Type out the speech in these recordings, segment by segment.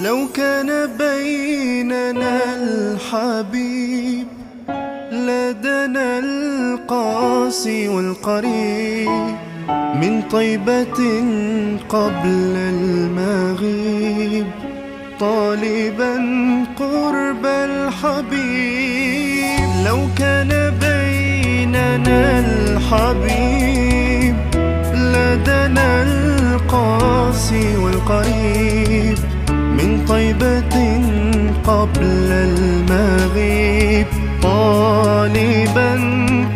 لو كان بيننا الحبيب لدنا القاسي والقريب من طيبة قبل المغيب طالبا قرب الحبيب. لو كان بيننا الحبيب لدنا القاسي والقريب من طيبة قبل المغيب طالبا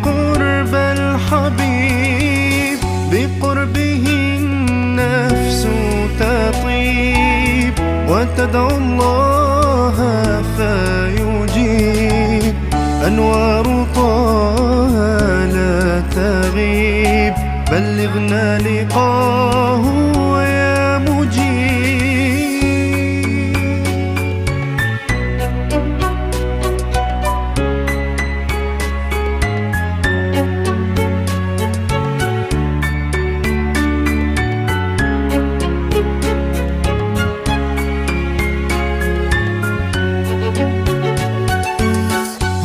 قرب الحبيب. بقربه النفس تطيب وتدعو الله فيجيب. أنوار طه لا تغيب بلغنا لقاه يا مجيب.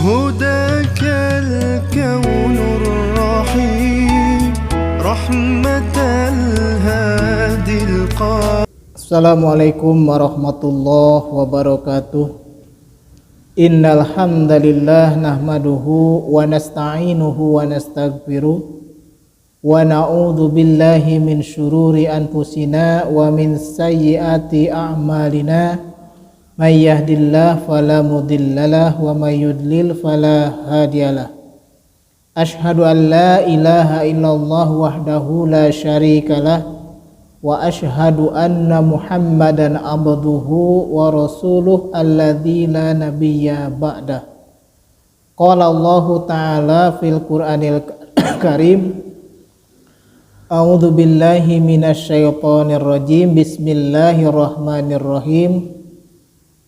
هداك الكون الرحيم رحمة الهادي القائم. Assalamualaikum warahmatullahi wabarakatuh. Innal hamdalillah nahmaduhu wa nasta'inuhu wa nastaghfiruh wa na'udzu billahi min syururi anfusina wa min sayyiati a'malina. May yahdihillahu fala mudhillalah wa may yudlil fala hadiyalah. Asyhadu an la ilaha illallah wahdahu la syarikalah wa asyhadu anna Muhammadan abduhu wa rasuluh alladzi la nabiyya ba'dah. Qala Allah ta'ala fil Qur'anil Karim. A'udzu billahi minasy syaithanir rajim. Bismillahirrahmanirrahim.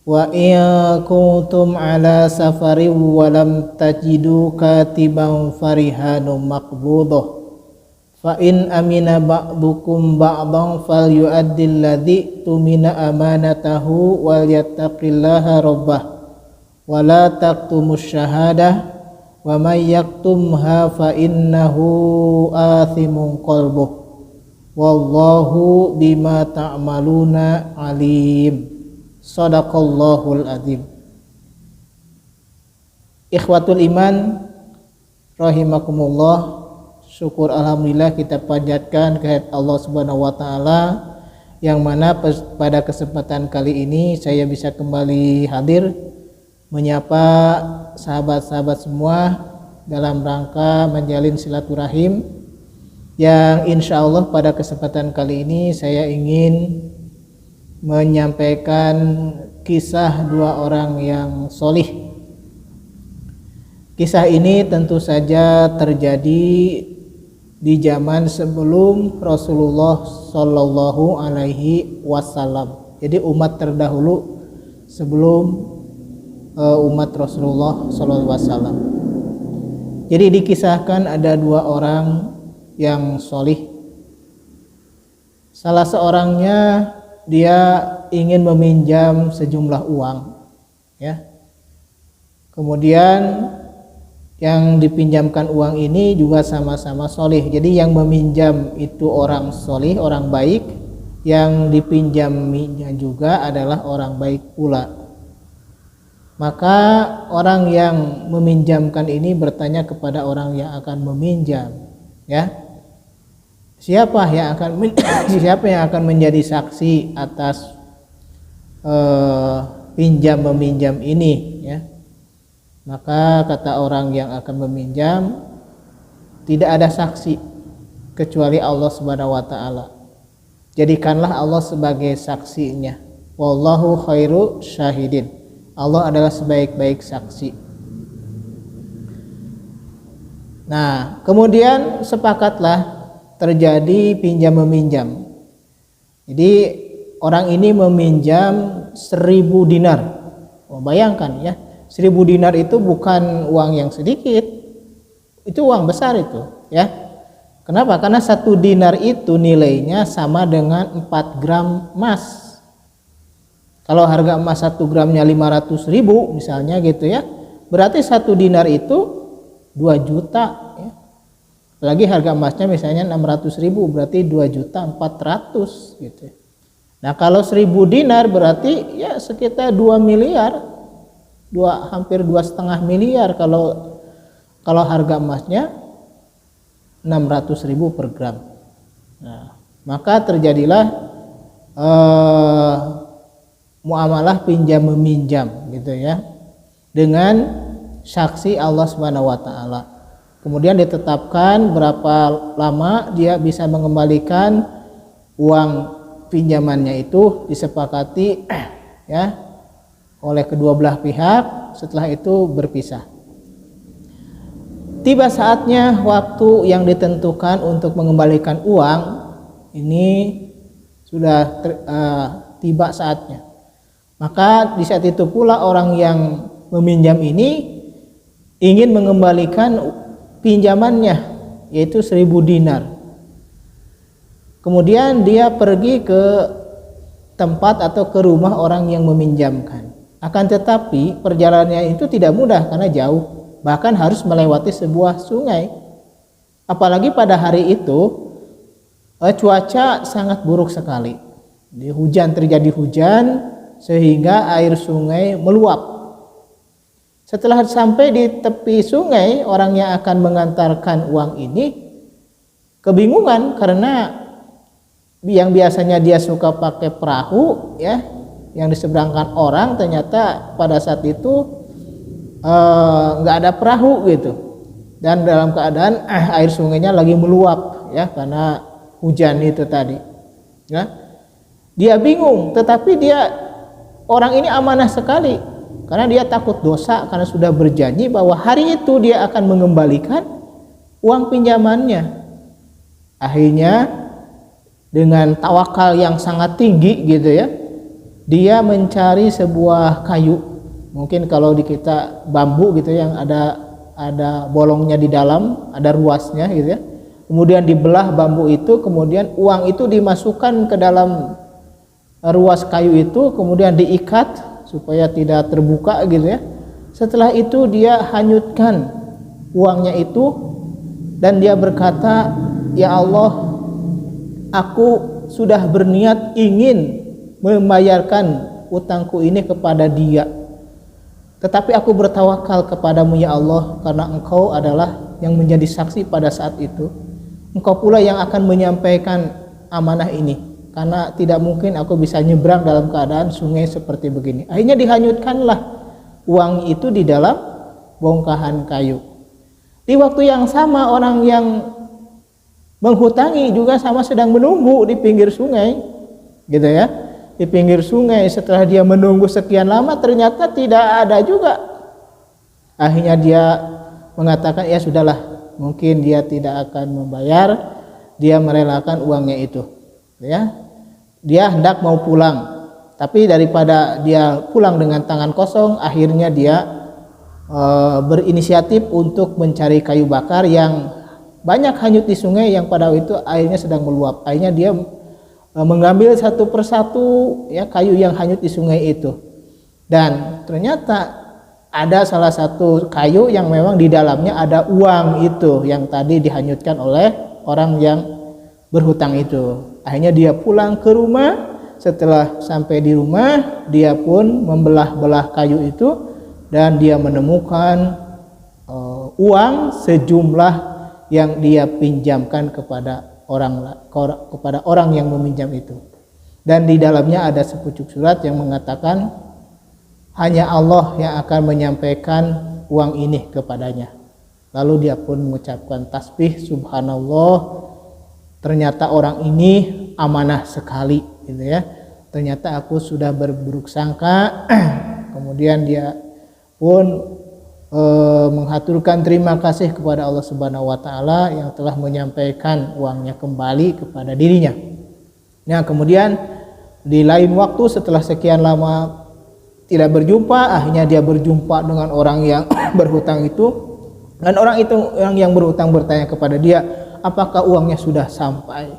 Wa in kuntum ala safarin wa lam tajidu katiban farihanum maqbudah fa in amina ba'dukum ba'dan falyu'addil ladzi tumina amanatahu wal yattaqillaha rabbah wa la taqtumus syahadah wa may yaktumha fa innahu athimun qalbuh wallahu bima ta'maluna alim. Shadaqallahul adzim. Ikhwatul iman rahimakumullah, syukur alhamdulillah kita panjatkan kehadirat Allah Subhanahu wa taala yang mana pada kesempatan kali ini saya bisa kembali hadir menyapa sahabat-sahabat semua dalam rangka menjalin silaturahim yang insya Allah pada kesempatan kali ini saya ingin menyampaikan kisah dua orang yang solih. Kisah ini tentu saja terjadi di zaman sebelum Rasulullah Shallallahu Alaihi Wasallam. Jadi umat terdahulu sebelum umat Rasulullah Shallallahu Alaihi Wasallam. Jadi dikisahkan ada dua orang yang solih. Salah seorangnya dia ingin meminjam sejumlah uang, ya. Kemudian yang dipinjamkan uang ini juga sama-sama solih. Jadi yang meminjam itu orang solih, orang baik. Yang dipinjaminya juga adalah orang baik pula. Maka orang yang meminjamkan ini bertanya kepada orang yang akan meminjam, ya. Siapa yang akan menjadi saksi atas pinjam meminjam ini, ya? Maka kata orang yang akan meminjam, tidak ada saksi kecuali Allah Subhanahu wa taala. Jadikanlah Allah sebagai saksinya. Wallahu khairu syahidin. Allah adalah sebaik-baik saksi. Nah, kemudian sepakatlah terjadi pinjam meminjam. Jadi orang ini meminjam 1.000 dinar. Oh, bayangkan ya, 1.000 dinar itu bukan uang yang sedikit, itu uang besar itu, ya. Kenapa? Karena 1 dinar itu nilainya sama dengan 4 gram emas. Kalau harga emas 1 gramnya 500.000 misalnya gitu ya, berarti 1 dinar itu 2 juta ya. Apalagi harga emasnya misalnya 600.000, berarti 2.400.000 gitu ya. Nah kalau 1.000 dinar berarti ya sekitar 2 miliar, hampir 2,5 miliar kalau harga emasnya 600.000 per gram. Nah, maka terjadilah muamalah pinjam meminjam gitu ya, dengan saksi Allah Subhanahu wa taala. Kemudian ditetapkan berapa lama dia bisa mengembalikan uang pinjamannya, itu disepakati ya oleh kedua belah pihak. Setelah itu berpisah. Tiba saatnya waktu yang ditentukan untuk mengembalikan uang ini sudah tiba saatnya. Maka di saat itu pula orang yang meminjam ini ingin mengembalikan pinjamannya, yaitu 1.000 dinar. Kemudian dia pergi ke tempat atau ke rumah orang yang meminjamkan. Akan tetapi perjalanannya itu tidak mudah karena jauh, bahkan harus melewati sebuah sungai. Apalagi pada hari itu cuaca sangat buruk sekali. Terjadi hujan sehingga air sungai meluap. Setelah sampai di tepi sungai, orang yang akan mengantarkan uang ini kebingungan karena yang biasanya dia suka pakai perahu ya, yang diseberangkan orang, ternyata pada saat itu nggak ada perahu gitu, dan dalam keadaan air sungainya lagi meluap ya karena hujan itu tadi ya. Dia bingung, tetapi orang ini amanah sekali karena dia takut dosa, karena sudah berjanji bahwa hari itu dia akan mengembalikan uang pinjamannya. Akhirnya dengan tawakal yang sangat tinggi gitu ya, dia mencari sebuah kayu, mungkin kalau di kita bambu gitu yang ada bolongnya di dalam, ada ruasnya gitu ya. Kemudian dibelah bambu itu, kemudian uang itu dimasukkan ke dalam ruas kayu itu, kemudian diikat supaya tidak terbuka gitu ya. Setelah itu dia hanyutkan uangnya itu dan dia berkata, "Ya Allah, aku sudah berniat ingin membayarkan utangku ini kepada dia. Tetapi aku bertawakal kepadamu ya Allah, karena Engkau adalah yang menjadi saksi pada saat itu. Engkau pula yang akan menyampaikan amanah ini, karena tidak mungkin aku bisa nyebrang dalam keadaan sungai seperti begini." Akhirnya dihanyutkanlah uang itu di dalam bongkahan kayu. Di waktu yang sama orang yang menghutangi juga sama sedang menunggu di pinggir sungai gitu ya. Di pinggir sungai, setelah dia menunggu sekian lama ternyata tidak ada juga. Akhirnya dia mengatakan, ya sudahlah, mungkin dia tidak akan membayar, dia merelakan uangnya itu ya. Dia hendak mau pulang, tapi daripada dia pulang dengan tangan kosong, akhirnya dia berinisiatif untuk mencari kayu bakar yang banyak hanyut di sungai yang pada itu airnya sedang meluap. Akhirnya dia mengambil satu persatu ya kayu yang hanyut di sungai itu, dan ternyata ada salah satu kayu yang memang di dalamnya ada uang itu yang tadi dihanyutkan oleh orang yang berhutang itu. Akhirnya dia pulang ke rumah. Setelah sampai di rumah, dia pun membelah-belah kayu itu dan dia menemukan uang sejumlah yang dia pinjamkan kepada orang yang meminjam itu. Dan di dalamnya ada sepucuk surat yang mengatakan hanya Allah yang akan menyampaikan uang ini kepadanya. Lalu dia pun mengucapkan tasbih, subhanallah, ternyata orang ini amanah sekali gitu ya. Ternyata aku sudah berburuk sangka. Kemudian dia pun menghaturkan terima kasih kepada Allah Subhanahu wa taala yang telah menyampaikan uangnya kembali kepada dirinya. Nah, kemudian di lain waktu setelah sekian lama tidak berjumpa, akhirnya dia berjumpa dengan orang yang berhutang itu, dan orang yang berhutang bertanya kepada dia, apakah uangnya sudah sampai?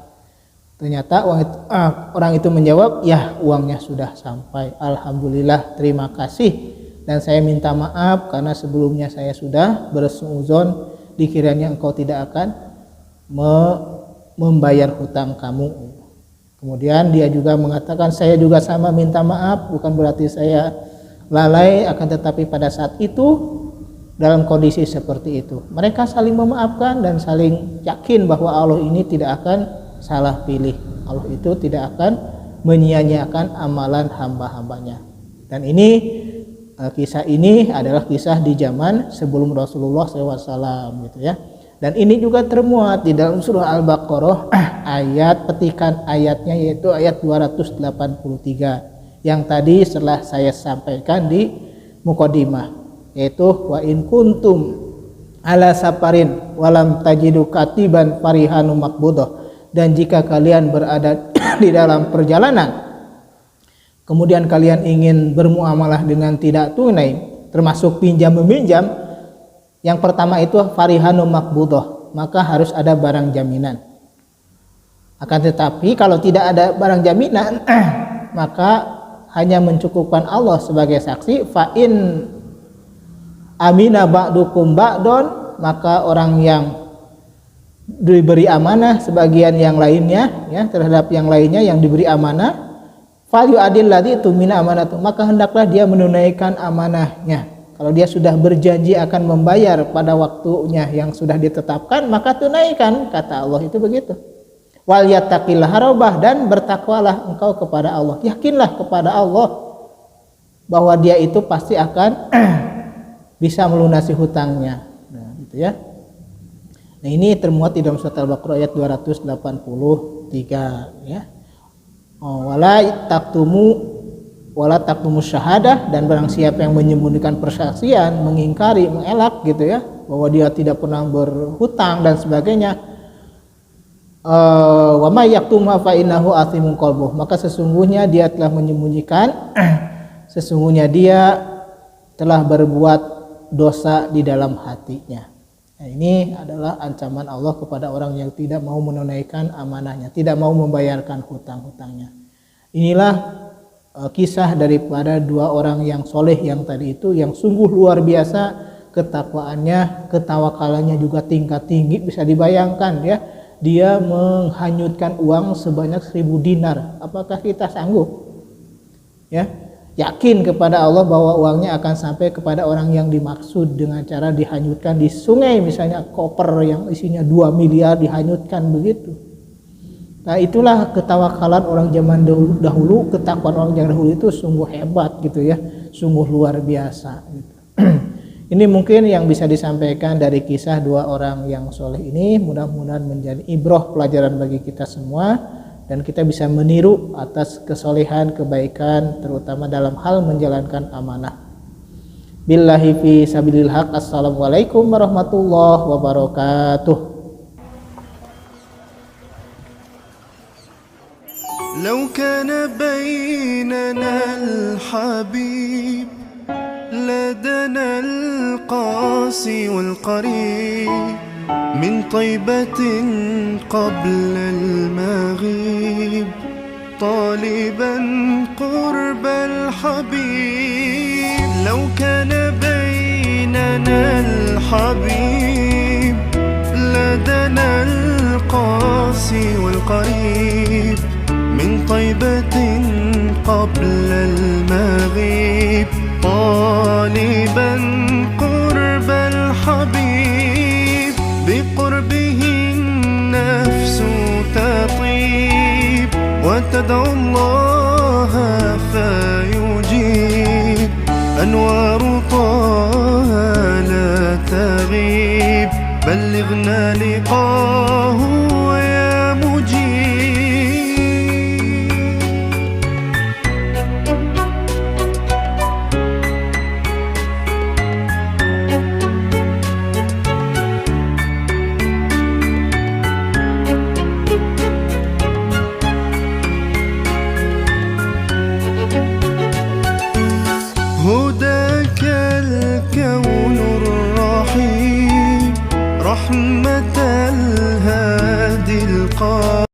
Ternyata orang itu menjawab, ya uangnya sudah sampai, alhamdulillah, terima kasih, dan saya minta maaf karena sebelumnya saya sudah bersuudzon dikiranya engkau tidak akan membayar hutang kamu. Kemudian dia juga mengatakan, saya juga sama minta maaf, bukan berarti saya lalai, akan tetapi pada saat itu dalam kondisi seperti itu mereka saling memaafkan dan saling yakin bahwa Allah ini tidak akan salah pilih. Allah itu tidak akan menyia-nyiakan amalan hamba-hambanya. Dan ini kisah ini adalah kisah di zaman sebelum Rasulullah SAW gitu ya. Dan ini juga termuat di dalam surah Al-Baqarah ayat petikan ayatnya, yaitu ayat 283 yang tadi setelah saya sampaikan di mukadimah, yaitu wa in kuntum ala safarin walam tajidu katiban farihanu makbudah. Dan jika kalian berada di dalam perjalanan kemudian kalian ingin bermuamalah dengan tidak tunai, termasuk pinjam meminjam, yang pertama itu farihanu makbudah, maka harus ada barang jaminan. Akan tetapi kalau tidak ada barang jaminan maka hanya mencukupkan Allah sebagai saksi. Fa in amina ba'dukum ba'don, maka orang yang diberi amanah sebagian yang lainnya ya, terhadap yang lainnya yang diberi amanah, fal yu'adil ladzi tumina amanatu, maka hendaklah dia menunaikan amanahnya. Kalau dia sudah berjanji akan membayar pada waktunya yang sudah ditetapkan, maka tunaikan, kata Allah itu begitu. Wal yattaqillah harobah, dan bertakwalah engkau kepada Allah, yakinlah kepada Allah bahwa dia itu pasti akan bisa melunasi hutangnya. Nah, gitu ya. Nah, ini termuat di dalam surat Al-Baqarah ayat 283 ya. Wala taktumu syahadah, dan barang siapa yang menyembunyikan persaksian, mengingkari, mengelak gitu ya, bahwa dia tidak pernah berhutang dan sebagainya. Wa may yaktumha fa innahu athimun qalbuh, maka sesungguhnya dia telah menyembunyikan sesungguhnya dia telah berbuat dosa di dalam hatinya. Nah, ini adalah ancaman Allah kepada orang yang tidak mau menunaikan amanahnya, tidak mau membayarkan hutang-hutangnya. Inilah kisah daripada dua orang yang soleh yang tadi itu, yang sungguh luar biasa ketakwaannya, ketawakalannya juga tingkat tinggi, bisa dibayangkan ya. Dia menghanyutkan uang sebanyak 1000 dinar. Apakah kita sanggup? Ya. Yakin kepada Allah bahwa uangnya akan sampai kepada orang yang dimaksud dengan cara dihanyutkan di sungai, misalnya koper yang isinya 2 miliar dihanyutkan begitu. Nah, itulah ketawakalan orang zaman dahulu, ketakwaan orang zaman dahulu itu sungguh hebat gitu ya, sungguh luar biasa gitu. Ini mungkin yang bisa disampaikan dari kisah dua orang yang soleh ini, mudah-mudahan menjadi ibrah pelajaran bagi kita semua. Dan kita bisa meniru atas kesolehan, kebaikan, terutama dalam hal menjalankan amanah. Billahi fi sabilil haq. Assalamualaikum warahmatullahi wabarakatuh. لو كان بيننا الحبيب لدنا القاسي والقريب من طيبة قبل المغيب طالبا قرب الحبيب. لو كان بيننا الحبيب لدنا القاسي والقريب من طيبة قبل المغيب طالبا قرب الحبيب. بقربه النفس تطيب وتدعو الله فيجيب. أنوار طه لا تغيب بلغنا لقاء